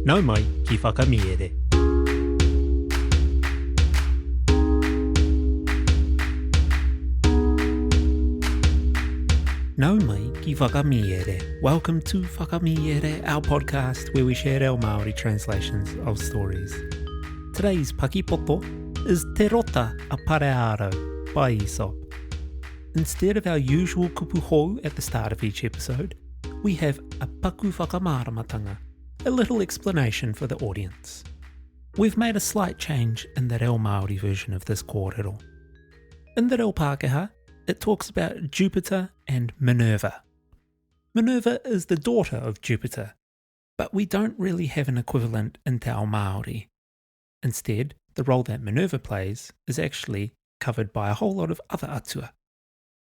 Nau mai ki whakamiere. Nau mai ki whakamiere. Welcome to Whakamiere, our podcast where we share our Māori translations of stories. Today's Paki Poto is Te Rota a Pareārau by Aesop. Instead of our usual kupu hou at the start of each episode, we have a paku whakamāramatanga, a little explanation for the audience. We've made a slight change in the reo Māori version of this kōrero. In the reo Pākehā, it talks about Jupiter and Minerva. Minerva is the daughter of Jupiter, but we don't really have an equivalent in Te Ao Māori. Instead, the role that Minerva plays is actually covered by a whole lot of other atua.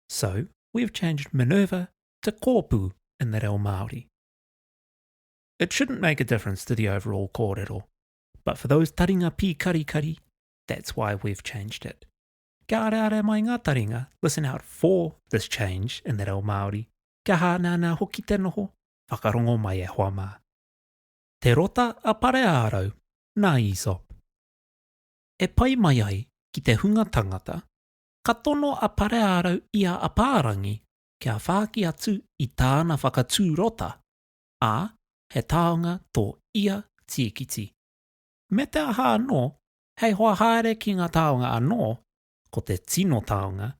So, we've changed Minerva to kōpū in the reo Māori. It shouldn't make a difference to the overall kōrero, but for those taringa pi kari, that's why we've changed it. Kia reare mai ngā taringa, listen out for this change in the reo Māori. Kia hānana hoki te noho, whakarongo mai e hoa mā. Te Rota a Pareārau, nā Aesop. E pai mai ai ki te hunga tangata, ka tono a Pareārau ia a pārangi kia whāki atu i tāna whakatū rota, ā he taonga tō ia tiekiti. Me te aha anō, hei hoa haere ki ngā taonga anō, ko te tino taonga,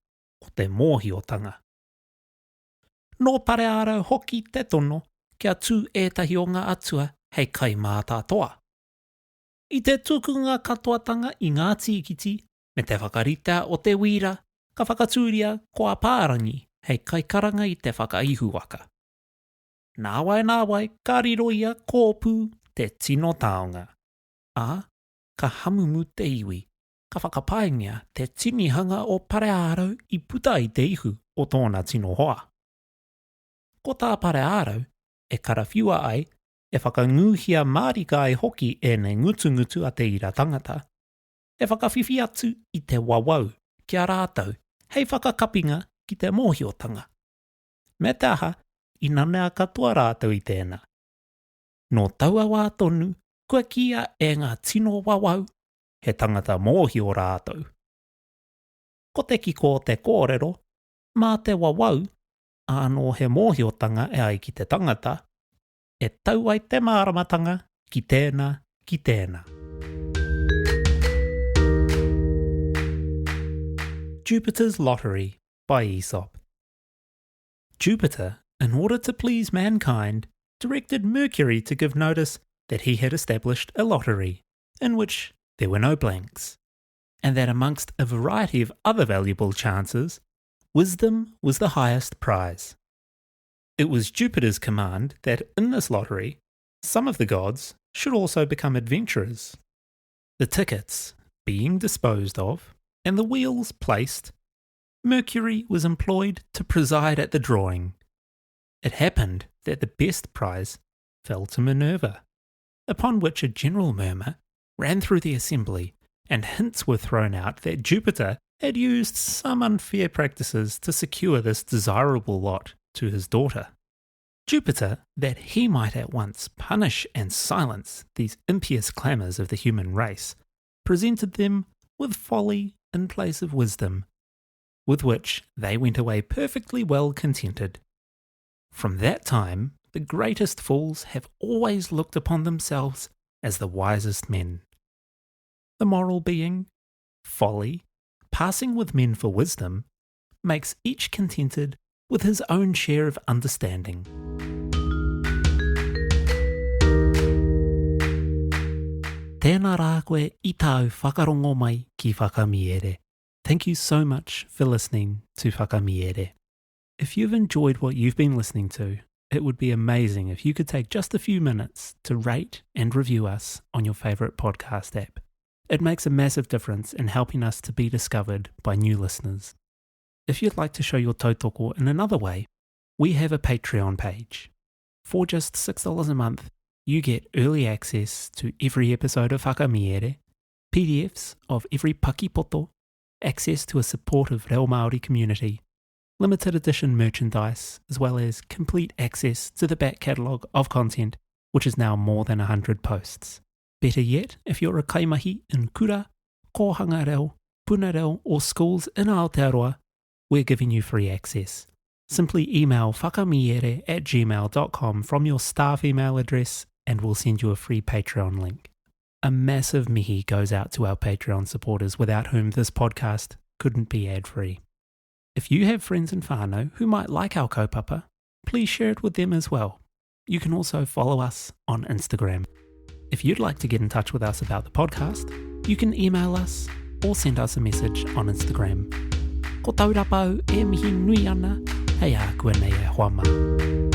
ko te mōhiotanga. Nō Pareārau hoki te tono kia tū ētahi o ngā atua hei kai mātātoa. I te tukunga katoatanga i ngā tīkiti, me te whakaritea o te wīra, ka whakatūria ko a pārangi hei kai karanga i te whakaihuaka. Nāwai, ka riro ia kōpū te tino taonga. Ā, ka hamumu te iwi, ka whakapaengia te tinihanga o Pareārau i puta i te ihu o tōna tino hoa. Ko tā Pareārau, e karawhiua ai, e whakanguhia marika ai hoki e nei ngutu a te ira tangata, e whakawhiwhi atu i te wawau kia rātau, hei whakakapinga ki te mōhiotanga. Me te aha, i nanea katoa rātau i tēnā. Nō taua wā tonu, kua kia e ngā tino wawau, he tangata mōhio rātau. Ko te kiko te kōrero, mā te wawau, anō he mōhiotanga e ai ki te tangata, e tau ai te māramatanga ki tēnā ki tēnā. Jupiter's Lottery by Aesop. Jupiter, in order to please mankind, directed Mercury to give notice that he had established a lottery, in which there were no blanks, and that amongst a variety of other valuable chances, wisdom was the highest prize. It was Jupiter's command that in this lottery, some of the gods should also become adventurers. The tickets being disposed of, and the wheels placed, Mercury was employed to preside at the drawing. It happened that the best prize fell to Minerva, upon which a general murmur ran through the assembly, and hints were thrown out that Jupiter had used some unfair practices to secure this desirable lot to his daughter. Jupiter, that he might at once punish and silence these impious clamours of the human race, presented them with folly in place of wisdom, with which they went away perfectly well contented. From that time, the greatest fools have always looked upon themselves as the wisest men. The moral being, folly, passing with men for wisdom, makes each contented with his own share of understanding. Tēnā rā koe I tāu whakarongo mai ki whakamiere. Thank you so much for listening to Whakamiere. If you've enjoyed what you've been listening to, it would be amazing if you could take just a few minutes to rate and review us on your favourite podcast app. It makes a massive difference in helping us to be discovered by new listeners. If you'd like to show your tautoko in another way, we have a Patreon page. For just $6 a month, you get early access to every episode of Whakamiere, PDFs of every Paki Poto, access to a supportive reo Māori community, limited edition merchandise, as well as complete access to the back catalogue of content which is now more than 100 posts. Better yet, if you're a kaimahi in Kura, Kohangarau, Punarau or schools in Aotearoa, we're giving you free access. Simply email whakamiere@gmail.com from your staff email address and we'll send you a free Patreon link. A massive mihi goes out to our Patreon supporters without whom this podcast couldn't be ad-free. If you have friends in whānau who might like our kaupapa, please share it with them as well. You can also follow us on Instagram. If you'd like to get in touch with us about the podcast, you can email us or send us a message on Instagram. Ko Taurapa e mihi nui ana, hei a kua nei e hoa mau.